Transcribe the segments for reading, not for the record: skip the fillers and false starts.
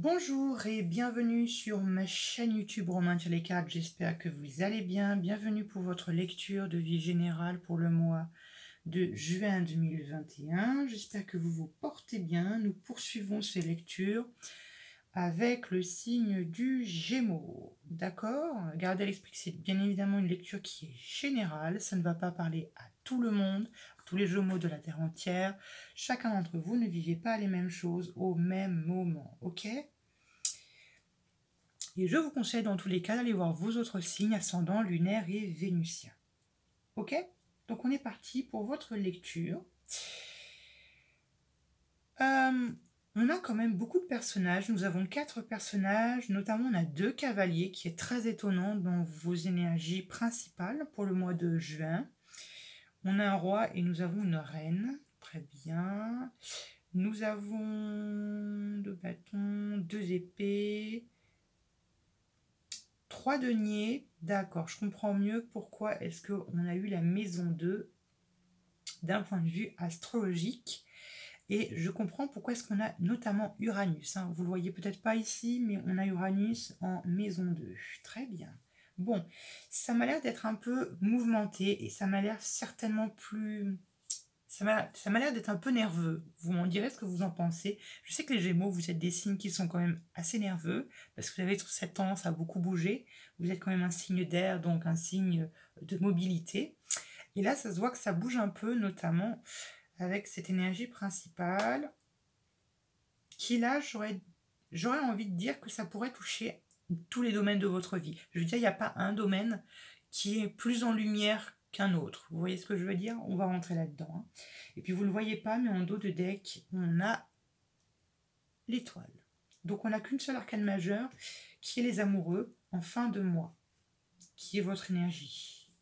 Bonjour et bienvenue sur ma chaîne YouTube Romain sur les cartes, j'espère que vous allez bien. Bienvenue pour votre lecture de vie générale pour le mois de juin 2021. J'espère que vous vous portez bien. Nous poursuivons ces lectures avec le signe du Gémeaux. D'accord? Gardez à l'esprit que c'est bien évidemment une lecture qui est générale. Ça ne va pas parler à tout le monde, à tous les Gémeaux de la Terre entière. Chacun d'entre vous ne vivez pas les mêmes choses au même moment. Ok? Et je vous conseille dans tous les cas d'aller voir vos autres signes ascendants, lunaires et vénusiens. Ok? Donc on est parti pour votre lecture. On a quand même beaucoup de personnages. Nous avons 4 personnages, notamment on a 2 cavaliers, qui est très étonnant dans vos énergies principales pour le mois de juin. On a un roi et nous avons une reine. Très bien. Nous avons 2 bâtons, 2 épées, 3 deniers. D'accord, je comprends mieux pourquoi est-ce qu'on a eu la maison 2 d'un point de vue astrologique. Et je comprends pourquoi est-ce qu'on a notamment Uranus. Vous ne le voyez peut-être pas ici, mais on a Uranus en maison 2. Très bien. Bon, ça m'a l'air d'être un peu mouvementé et ça m'a l'air certainement plus... Ça m'a l'air d'être un peu nerveux. Vous m'en direz ce que vous en pensez. Je sais que les Gémeaux, vous êtes des signes qui sont quand même assez nerveux parce que vous avez cette tendance à beaucoup bouger. Vous êtes quand même un signe d'air, donc un signe de mobilité. Et là, ça se voit que ça bouge un peu, notamment avec cette énergie principale qui, là, j'aurais envie de dire que ça pourrait toucher tous les domaines de votre vie. Je veux dire, il n'y a pas un domaine qui est plus en lumière qu'un autre. Vous voyez ce que je veux dire? On va rentrer là-dedans. Et puis, vous ne le voyez pas, mais en dos de deck, on a l'étoile. Donc, on n'a qu'une seule arcane majeure, qui est les amoureux en fin de mois, qui est votre énergie.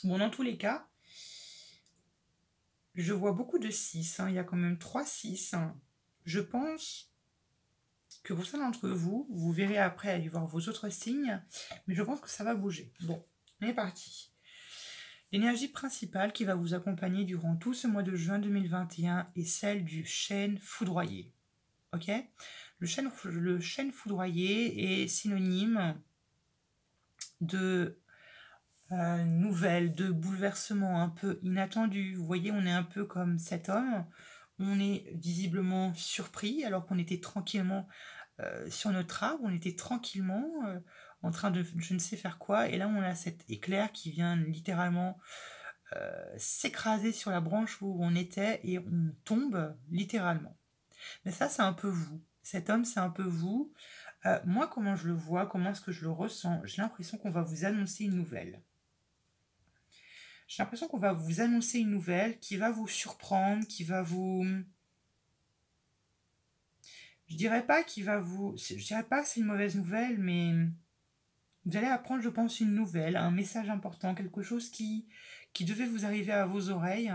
Bon, dans tous les cas, je vois beaucoup de 6. Il y a quand même 3 6. Je pense que pour certains d'entre vous, vous verrez après aller voir vos autres signes, mais je pense que ça va bouger. Bon, on est parti. L'énergie principale qui va vous accompagner durant tout ce mois de juin 2021 est celle du chêne foudroyé. Ok? Le chêne foudroyé est synonyme de nouvelles, de bouleversements un peu inattendus. Vous voyez, on est un peu comme cet homme. On est visiblement surpris alors qu'on était tranquillement sur notre arbre, on était tranquillement en train de je ne sais faire quoi, et là on a cet éclair qui vient littéralement s'écraser sur la branche où on était et on tombe littéralement. Mais ça, c'est un peu vous. Cet homme, c'est un peu vous. Moi, comment je le vois, comment est-ce que je le ressens? J'ai l'impression qu'on va vous annoncer une nouvelle. J'ai l'impression qu'on va vous annoncer une nouvelle qui va vous surprendre, qui va vous... Je dirais pas que c'est une mauvaise nouvelle, mais vous allez apprendre, je pense, une nouvelle, un message important, quelque chose qui devait vous arriver à vos oreilles,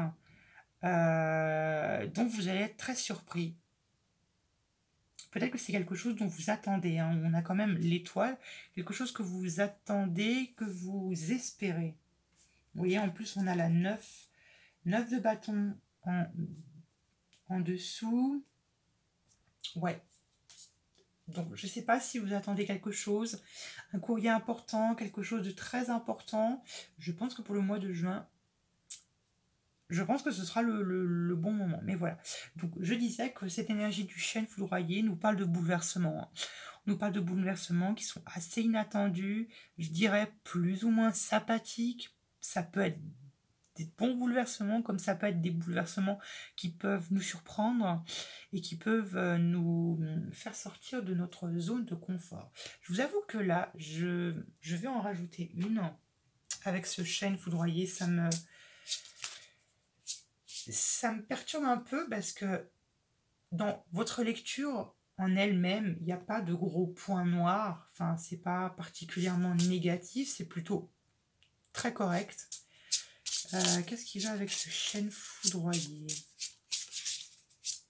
dont vous allez être très surpris. Peut-être que c'est quelque chose dont vous attendez. On a quand même l'étoile, quelque chose que vous attendez, que vous espérez. Vous voyez, en plus, on a la 9 de bâton en dessous. Ouais. Donc, je ne sais pas si vous attendez quelque chose, un courrier important, quelque chose de très important. Je pense que pour le mois de juin, je pense que ce sera le bon moment. Mais voilà. Donc, je disais que cette énergie du chêne foudroyé nous parle de bouleversements. On nous parle de bouleversements qui sont assez inattendus, je dirais plus ou moins sympathiques. Ça peut être des bons bouleversements, comme ça peut être des bouleversements qui peuvent nous surprendre et qui peuvent nous faire sortir de notre zone de confort. Je vous avoue que là, je vais en rajouter une avec ce chêne foudroyé. Ça me perturbe un peu parce que dans votre lecture en elle-même, il n'y a pas de gros points noirs. Enfin, c'est pas particulièrement négatif, c'est plutôt très correct. Qu'est-ce qui va avec ce chêne foudroyé?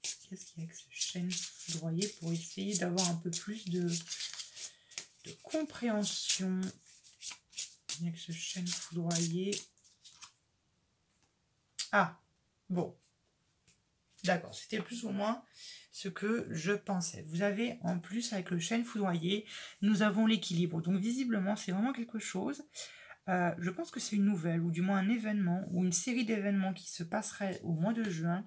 Qu'est-ce qu'il y a avec ce chêne foudroyé pour essayer d'avoir un peu plus de compréhension avec ce chêne foudroyé? Ah, bon. D'accord, c'était plus ou moins ce que je pensais. Vous avez en plus avec le chêne foudroyé, nous avons l'équilibre. Donc visiblement, c'est vraiment quelque chose. Je pense que c'est une nouvelle, ou du moins un événement, ou une série d'événements qui se passerait au mois de juin,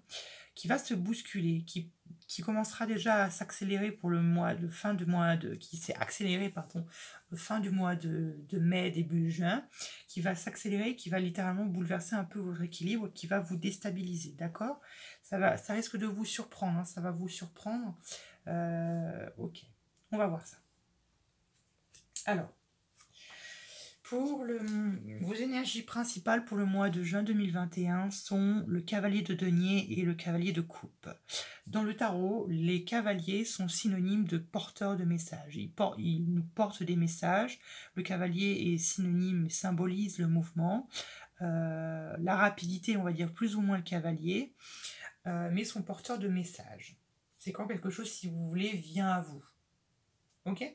qui va se bousculer, qui commencera déjà à s'accélérer pour le mois de fin du mois de, qui s'est accéléré, pardon, fin du mois de mai, début juin, qui va s'accélérer, qui va littéralement bouleverser un peu votre équilibre, qui va vous déstabiliser, d'accord? Ça risque de vous surprendre, hein, ça va vous surprendre. Ok, on va voir ça. Alors, vos énergies principales pour le mois de juin 2021 sont le cavalier de denier et le cavalier de coupe. Dans le tarot, les cavaliers sont synonymes de porteurs de messages. Ils nous portent des messages. Le cavalier est synonyme, symbolise le mouvement. La rapidité, on va dire plus ou moins le cavalier, mais sont porteurs de messages. C'est quand quelque chose, si vous voulez, vient à vous. Ok ?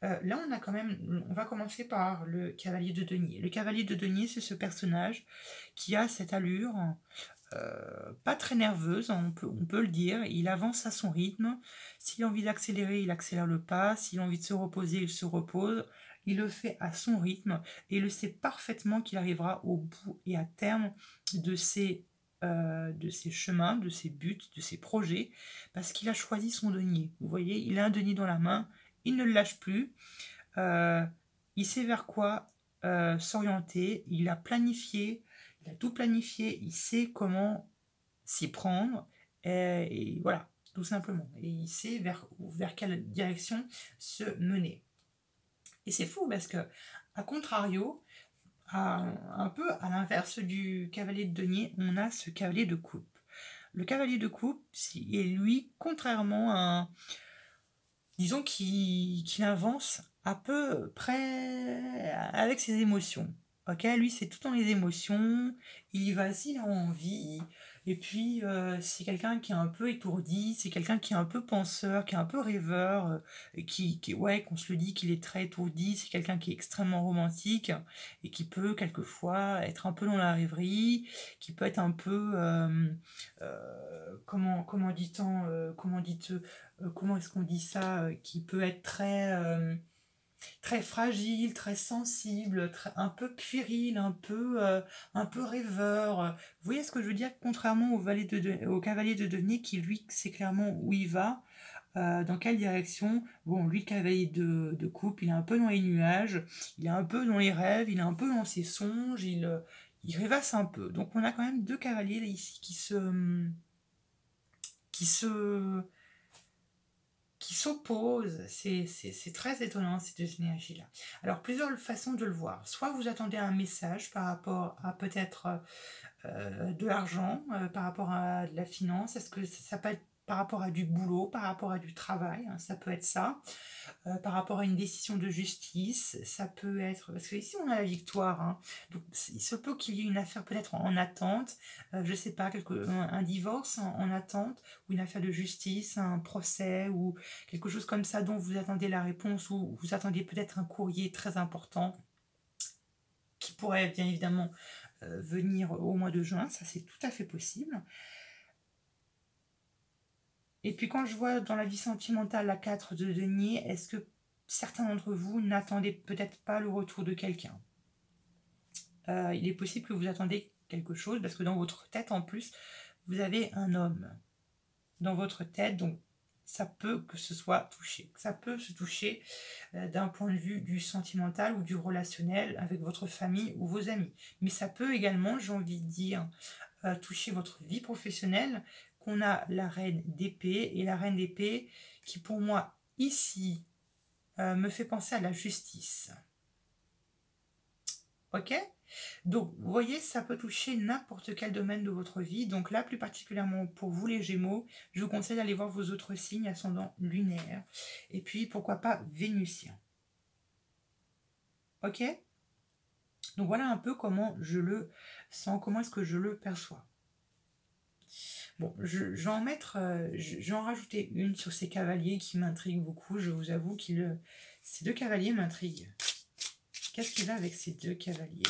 Là, on va commencer par le cavalier de denier. Le cavalier de denier, c'est ce personnage qui a cette allure, pas très nerveuse, hein, on peut le dire. Il avance à son rythme. S'il a envie d'accélérer, il accélère le pas. S'il a envie de se reposer, il se repose. Il le fait à son rythme et il sait parfaitement qu'il arrivera au bout et à terme de ses chemins, de ses buts, de ses projets, parce qu'il a choisi son denier. Vous voyez, il a un denier dans la main, il ne le lâche plus, il sait vers quoi s'orienter, il a planifié, il a tout planifié, il sait comment s'y prendre, et voilà, tout simplement. Et il sait vers quelle direction se mener. Et c'est fou parce que, à contrario, un peu à l'inverse du cavalier de denier, on a ce cavalier de coupe. Le cavalier de coupe, est lui, contrairement à disons qu'il avance à peu près avec ses émotions. Ok, lui c'est tout dans les émotions, il y va s'il a envie, et puis c'est quelqu'un qui est un peu étourdi, c'est quelqu'un qui est un peu penseur, qui est un peu rêveur, ouais, qu'on se le dit qu'il est très étourdi, c'est quelqu'un qui est extrêmement romantique, et qui peut quelquefois être un peu dans la rêverie, qui peut être un peu, comment dit-on, comment est-ce qu'on dit ça, qui peut être très fragile, très sensible, un peu puéril, un peu rêveur. Vous voyez ce que je veux dire? Contrairement au cavalier de denier qui, lui, sait clairement où il va, dans quelle direction. Bon, lui, le cavalier de coupe, il est un peu dans les nuages, il est un peu dans les rêves, il est un peu dans ses songes, il rêvasse un peu. Donc on a quand même deux cavaliers là, ici qui se qui s'opposent. C'est très étonnant, ces deux énergies-là. Alors, plusieurs façons de le voir. Soit vous attendez un message par rapport à peut-être de l'argent, par rapport à de la finance. Est-ce que ça peut être par rapport à du boulot, par rapport à du travail, hein, ça peut être ça. Par rapport à une décision de justice, ça peut être... Parce que ici, on a la victoire. Hein. Donc, il se peut qu'il y ait une affaire peut-être en attente, je ne sais pas, un divorce en attente, ou une affaire de justice, un procès, ou quelque chose comme ça dont vous attendez la réponse, ou vous attendez peut-être un courrier très important qui pourrait bien évidemment venir au mois de juin. Ça, c'est tout à fait possible. Et puis quand je vois dans la vie sentimentale la 4 de denier, est-ce que certains d'entre vous n'attendaient peut-être pas le retour de quelqu'un? Il est possible que vous attendez quelque chose, parce que dans votre tête en plus, vous avez un homme dans votre tête, donc ça peut que ce soit touché. Ça peut se toucher d'un point de vue du sentimental ou du relationnel avec votre famille ou vos amis. Mais ça peut également, j'ai envie de dire, toucher votre vie professionnelle, qu'on a la reine d'épée, et la reine d'épée qui pour moi ici me fait penser à la justice. Ok? Donc vous voyez, ça peut toucher n'importe quel domaine de votre vie. Donc là, plus particulièrement pour vous les Gémeaux, je vous conseille d'aller voir vos autres signes ascendants lunaires, et puis pourquoi pas vénusiens. Ok? Donc voilà un peu comment je le sens, comment est-ce que je le perçois. Bon, je vais en rajouter une sur ces cavaliers qui m'intriguent beaucoup. Je vous avoue que ces deux cavaliers m'intriguent. Qu'est-ce qu'il a avec ces deux cavaliers?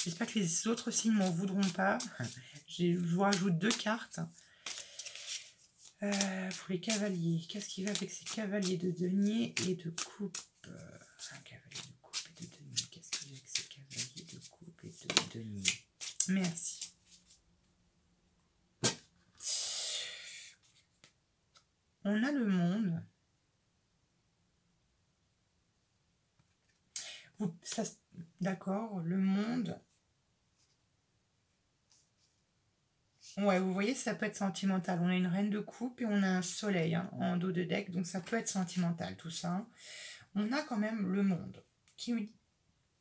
J'espère que les autres signes m'en voudront pas. Je vous rajoute deux cartes. Pour les cavaliers, qu'est-ce qui va avec ces cavaliers de denier et de coupe? Un cavalier de coupe et de denier. Qu'est-ce qui va avec ces cavaliers de coupe et de denier? Merci. On a le monde. D'accord, le monde. Ouais, vous voyez, ça peut être sentimental. On a une reine de coupe et on a un soleil hein, en dos de deck, donc ça peut être sentimental tout ça. On a quand même le monde qui nous dit,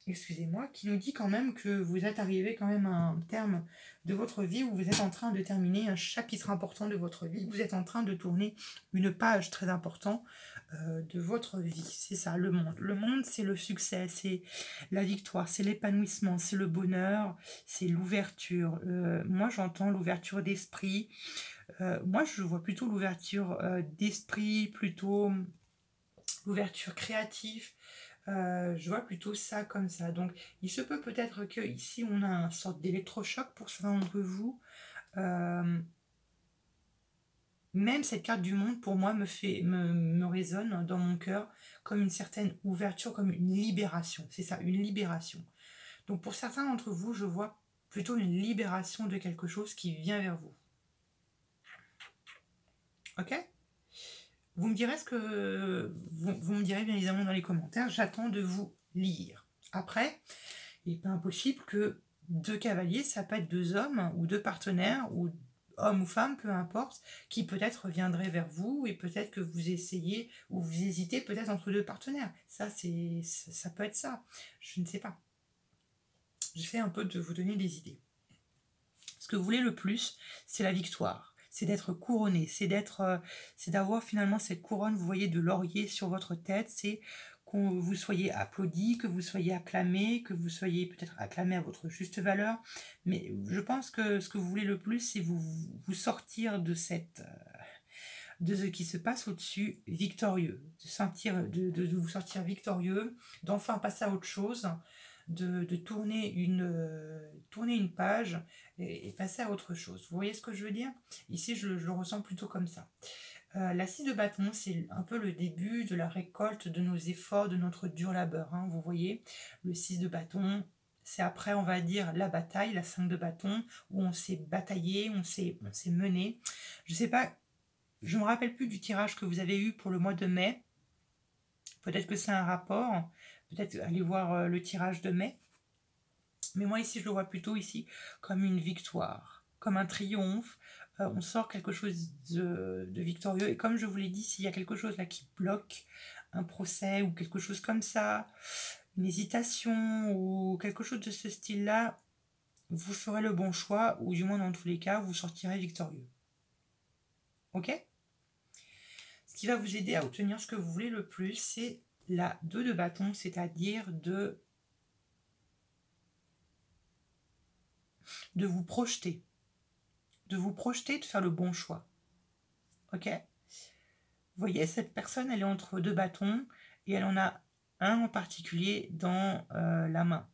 excusez-moi, qui nous dit quand même que vous êtes arrivé quand même à un terme de votre vie où vous êtes en train de terminer un chapitre important de votre vie. Vous êtes en train de tourner une page très importante de votre vie. C'est ça, le monde. Le monde, c'est le succès, c'est la victoire, c'est l'épanouissement, c'est le bonheur, c'est l'ouverture. Moi, j'entends l'ouverture d'esprit. Moi, je vois plutôt l'ouverture d'esprit, plutôt l'ouverture créative. Je vois plutôt ça comme ça. Donc, il se peut peut-être que ici, on a une sorte d'électrochoc pour certains d'entre vous. Même cette carte du monde, pour moi, me résonne dans mon cœur comme une certaine ouverture, comme une libération. C'est ça, une libération. Donc, pour certains d'entre vous, je vois plutôt une libération de quelque chose qui vient vers vous. Ok ? Vous me direz ce que vous me direz bien évidemment dans les commentaires. J'attends de vous lire. Après, il n'est pas impossible que deux cavaliers, ça peut être deux hommes ou deux partenaires ou homme ou femme, peu importe, qui peut-être viendraient vers vous et peut-être que vous essayez ou vous hésitez peut-être entre deux partenaires. Ça peut être ça. Je ne sais pas. J'essaie un peu de vous donner des idées. Ce que vous voulez le plus, c'est la victoire. C'est d'être couronné, c'est d'avoir finalement cette couronne, vous voyez, de laurier sur votre tête. C'est que vous soyez applaudi, que vous soyez acclamé, que vous soyez peut-être acclamé à votre juste valeur. Mais je pense que ce que vous voulez le plus, c'est vous sortir de de ce qui se passe au-dessus victorieux, de vous sortir victorieux, d'enfin passer à autre chose, de tourner une page et passer à autre chose. Vous voyez ce que je veux dire? Ici, je le ressens plutôt comme ça. La scie de bâton, c'est un peu le début de la récolte de nos efforts, de notre dur labeur. Hein, vous voyez, le 6 de bâton, c'est après, on va dire, la bataille, la 5 de bâton, où on s'est bataillé, on s'est mené. Je sais pas, je me rappelle plus du tirage que vous avez eu pour le mois de mai. Peut-être que c'est un rapport. Peut-être aller voir le tirage de mai. Mais moi ici, je le vois plutôt ici comme une victoire, comme un triomphe. On sort quelque chose de victorieux. Et comme je vous l'ai dit, s'il y a quelque chose là qui bloque un procès ou quelque chose comme ça, une hésitation ou quelque chose de ce style-là, vous ferez le bon choix ou du moins dans tous les cas, vous sortirez victorieux. Ok ? Ce qui va vous aider à obtenir ce que vous voulez le plus, c'est la 2 de bâton, c'est-à-dire de vous projeter. De vous projeter, de faire le bon choix. Ok ? Vous voyez, cette personne, elle est entre deux bâtons et elle en a un en particulier dans la main.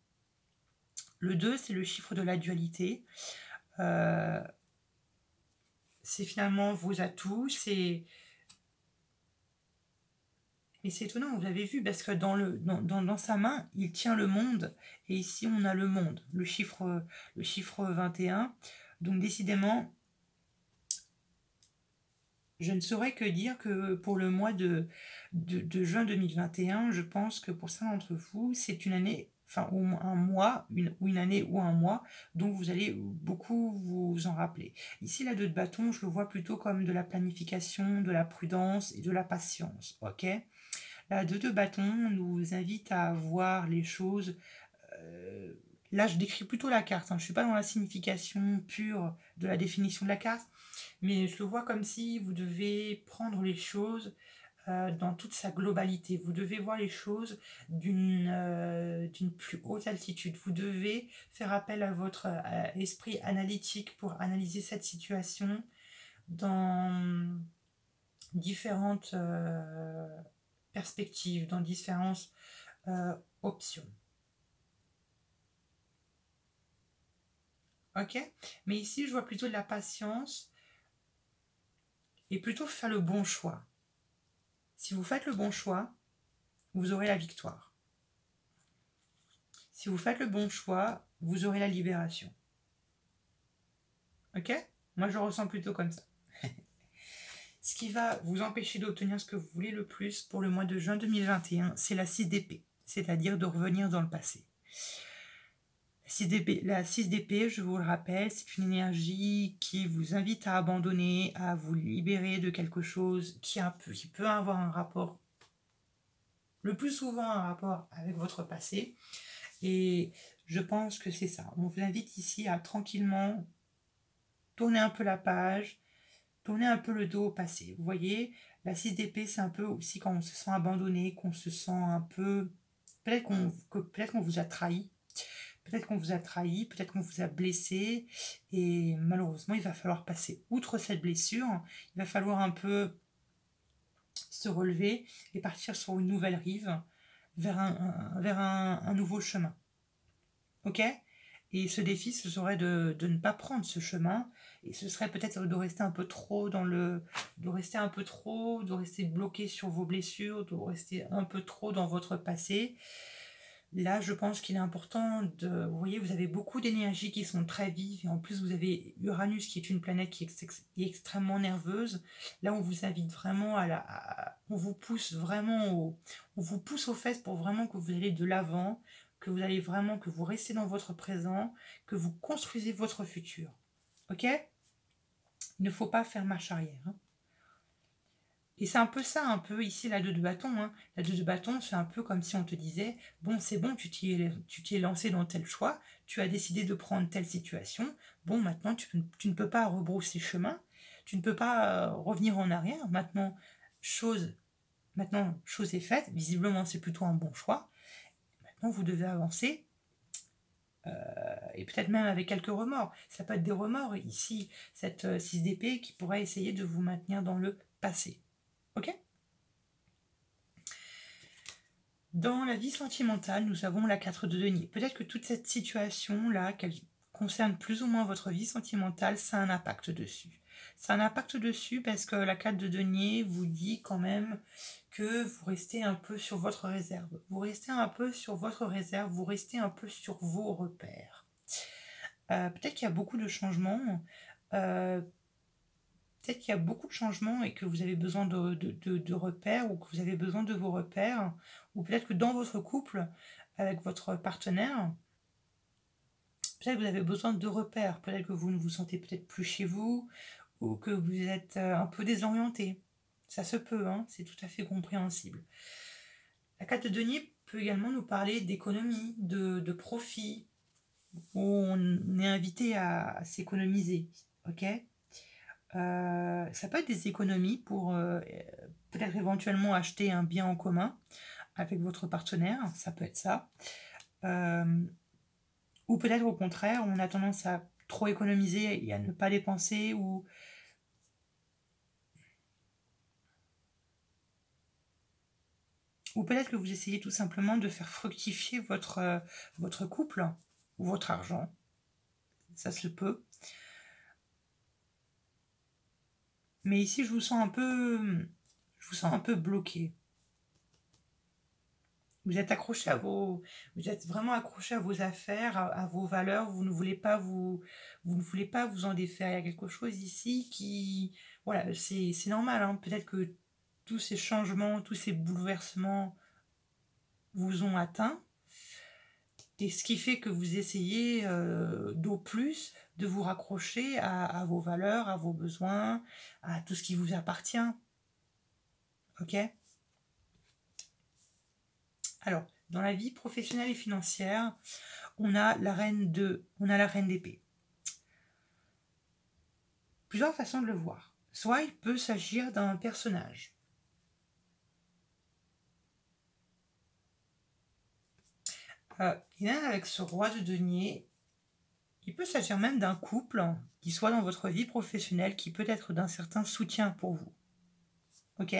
Le 2, c'est le chiffre de la dualité. C'est finalement vos atouts, Et c'est étonnant, vous avez vu, parce que dans sa main, il tient le monde. Et ici, on a le monde, le chiffre 21. Donc, décidément, je ne saurais que dire que pour le mois de juin 2021, je pense que pour certains d'entre vous, c'est une année, enfin, ou un mois, une année ou un mois, dont vous allez beaucoup vous en rappeler. Ici, la 2 de bâton, je le vois plutôt comme de la planification, de la prudence et de la patience. Ok ? La 2 de bâton nous invite à voir les choses. Là, je décris plutôt la carte. Hein. Je ne suis pas dans la signification pure de la définition de la carte, mais je le vois comme si vous devez prendre les choses dans toute sa globalité. Vous devez voir les choses d'une plus haute altitude. Vous devez faire appel à votre esprit analytique pour analyser cette situation dans différentes perspectives, dans différentes options. Ok? Mais ici, je vois plutôt de la patience et plutôt faire le bon choix. Si vous faites le bon choix, vous aurez la victoire. Si vous faites le bon choix, vous aurez la libération. Ok? Moi, je le ressens plutôt comme ça. Ce qui va vous empêcher d'obtenir ce que vous voulez le plus pour le mois de juin 2021, c'est la 6 d'épée, c'est-à-dire de revenir dans le passé. La 6 d'épée, je vous le rappelle, c'est une énergie qui vous invite à abandonner, à vous libérer de quelque chose qui peut avoir un rapport, le plus souvent un rapport avec votre passé. Et je pense que c'est ça. On vous invite ici à tranquillement tourner un peu la page, tourner un peu le dos au passé. Vous voyez, la 6 d'épée, c'est un peu aussi quand on se sent abandonné, qu'on se sent un peu... Peut-être qu'on vous a trahi. Peut-être qu'on vous a trahi, peut-être qu'on vous a blessé. Et malheureusement, il va falloir passer outre cette blessure. Il va falloir un peu se relever et partir sur une nouvelle rive vers un nouveau chemin. Ok? Et ce défi, ce serait de ne pas prendre ce chemin. Et ce serait peut-être de rester un peu trop de rester bloqué sur vos blessures, de rester un peu trop dans votre passé. Là, je pense qu'il est important de... Vous voyez, vous avez beaucoup d'énergies qui sont très vives. Et en plus, vous avez Uranus qui est une planète qui est extrêmement nerveuse. Là, on vous invite vraiment on vous pousse vraiment on vous pousse aux fesses pour vraiment que vous allez de l'avant, que vous restez dans votre présent, que vous construisez votre futur. Ok? Il ne faut pas faire marche arrière. Hein. Et c'est un peu ça, un peu ici, la 2 de bâton. Hein. La 2 de bâton, c'est un peu comme si on te disait, bon, c'est bon, tu t'y es lancé dans tel choix, tu as décidé de prendre telle situation, bon, maintenant, tu ne peux pas rebrousser chemin, tu ne peux pas revenir en arrière. Chose est faite, visiblement, c'est plutôt un bon choix. Maintenant, vous devez avancer, et peut-être même avec quelques remords. Ça peut être des remords, ici, cette 6 d'épée qui pourrait essayer de vous maintenir dans le passé. Ok ? Dans la vie sentimentale, nous avons la 4 de denier. Peut-être que toute cette situation-là, qu'elle concerne plus ou moins votre vie sentimentale, ça a un impact dessus. Ça a un impact dessus parce que la 4 de denier vous dit quand même que vous restez un peu sur votre réserve. Vous restez un peu sur votre réserve, vous restez un peu sur vos repères. Peut-être qu'il y a beaucoup de changements. Peut-être qu'il y a beaucoup de changements et que vous avez besoin de repères ou que vous avez besoin de vos repères. Ou peut-être que dans votre couple, avec votre partenaire, peut-être que vous avez besoin de repères. Peut-être que vous ne vous sentez peut-être plus chez vous ou que vous êtes un peu désorienté. Ça se peut, hein, c'est tout à fait compréhensible. La carte de denier peut également nous parler d'économie, de profit, où on est invité à s'économiser. Ok ? Ça peut être des économies pour peut-être éventuellement acheter un bien en commun avec votre partenaire, ça peut être ça. Ou peut-être au contraire, on a tendance à trop économiser et à ne pas dépenser ou peut-être que vous essayez tout simplement de faire fructifier votre couple ou votre argent. Ça se peut. Mais ici, je vous sens un peu bloqué. Vous êtes vous êtes vraiment accroché à vos affaires, à vos valeurs. Vous ne voulez pas vous en défaire. Il y a quelque chose ici qui, voilà, c'est normal. Hein. Peut-être que tous ces changements, tous ces bouleversements vous ont atteint. Et ce qui fait que vous essayez d'au plus de vous raccrocher à vos valeurs, à vos besoins, à tout ce qui vous appartient. Ok ? Alors, dans la vie professionnelle et financière, on a la reine d'épée. Plusieurs façons de le voir. Soit il peut s'agir d'un personnage. Il y en a avec ce roi de denier. Il peut s'agir même d'un couple qui soit dans votre vie professionnelle, qui peut être d'un certain soutien pour vous. Ok ?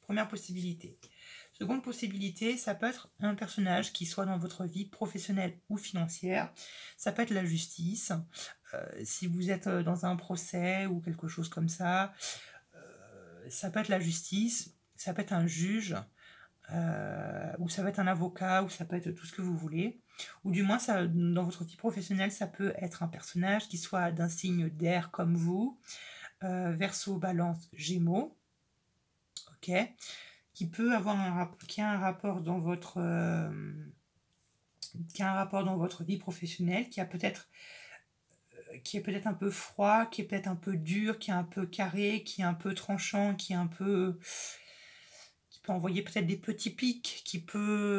Première possibilité. Seconde possibilité, ça peut être un personnage qui soit dans votre vie professionnelle ou financière. Ça peut être la justice. Si vous êtes dans un procès ou quelque chose comme ça, ça peut être la justice, ça peut être un juge, ou ça peut être un avocat, ou ça peut être tout ce que vous voulez. Ou du moins, ça, dans votre vie professionnelle, ça peut être un personnage qui soit d'un signe d'air comme vous, Verseau, Balance, Gémeaux, ok, qui peut avoir qui a un rapport dans votre qui a un rapport dans votre vie professionnelle, qui est peut-être un peu froid, qui est peut-être un peu dur, qui est un peu carré, qui est un peu tranchant, qui peut envoyer peut-être des petits pics,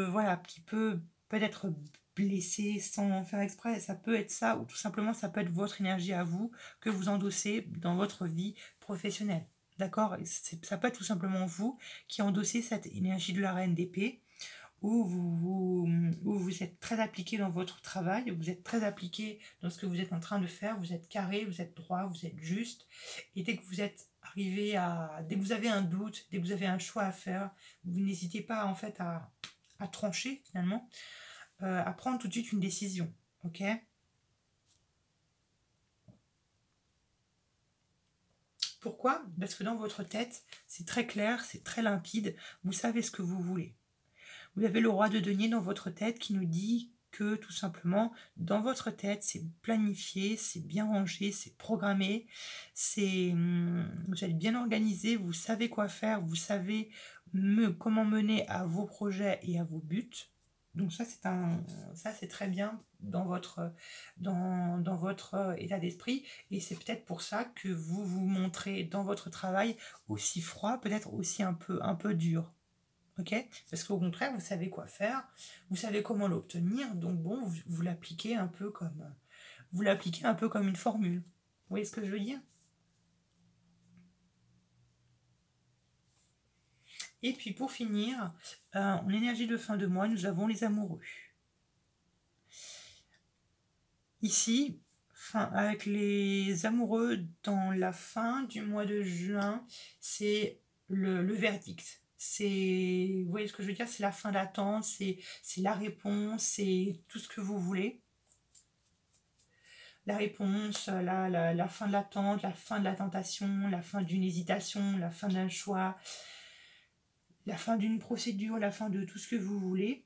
voilà, qui peut peut-être blesser sans faire exprès. Ça peut être ça, ou tout simplement ça peut être votre énergie à vous que vous endossez dans votre vie professionnelle. D'accord? Ça peut être tout simplement vous qui endossez cette énergie de la reine d'épée, où vous êtes très appliqué dans votre travail, vous êtes très appliqué dans ce que vous êtes en train de faire, vous êtes carré, vous êtes droit, vous êtes juste. Et dès que vous êtes dès que vous avez un doute, dès que vous avez un choix à faire, vous n'hésitez pas en fait à trancher finalement, à prendre tout de suite une décision. Ok? Pourquoi? Parce que dans votre tête, c'est très clair, c'est très limpide, vous savez ce que vous voulez. Vous avez le roi de denier dans votre tête qui nous dit que tout simplement, dans votre tête, c'est planifié, c'est bien rangé, c'est programmé, vous êtes bien organisé, vous savez quoi faire, vous savez comment mener à vos projets et à vos buts. Donc ça c'est très bien dans votre état d'esprit, et c'est peut-être pour ça que vous vous montrez dans votre travail aussi froid, peut-être aussi un peu dur. Ok? Parce qu'au contraire, vous savez quoi faire, vous savez comment l'obtenir, donc bon, vous l'appliquez un peu comme une formule. Vous voyez ce que je veux dire? Et puis pour finir, en énergie de fin de mois, nous avons les amoureux. Ici, avec les amoureux, dans la fin du mois de juin, c'est le verdict. Vous voyez ce que je veux dire? C'est la fin d'attente, c'est la réponse, c'est tout ce que vous voulez. La réponse, la fin de l'attente, la fin de la tentation, la fin d'une hésitation, la fin d'un choix, la fin d'une procédure, la fin de tout ce que vous voulez.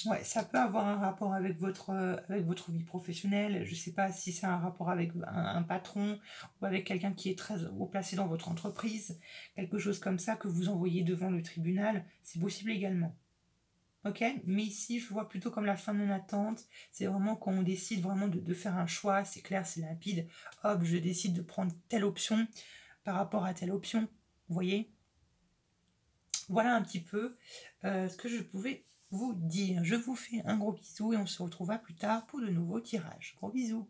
Ouais, ça peut avoir un rapport avec votre vie professionnelle. Je ne sais pas si c'est un rapport avec un patron ou avec quelqu'un qui est très haut placé dans votre entreprise. Quelque chose comme ça que vous envoyez devant le tribunal, c'est possible également. Ok? Mais ici, je vois plutôt comme la fin d'une attente. C'est vraiment quand on décide vraiment de faire un choix, c'est clair, c'est limpide. Hop, je décide de prendre telle option par rapport à telle option. Vous voyez? Voilà un petit peu ce que je pouvais vous dire. Je vous fais un gros bisou et on se retrouvera plus tard pour de nouveaux tirages. Gros bisous.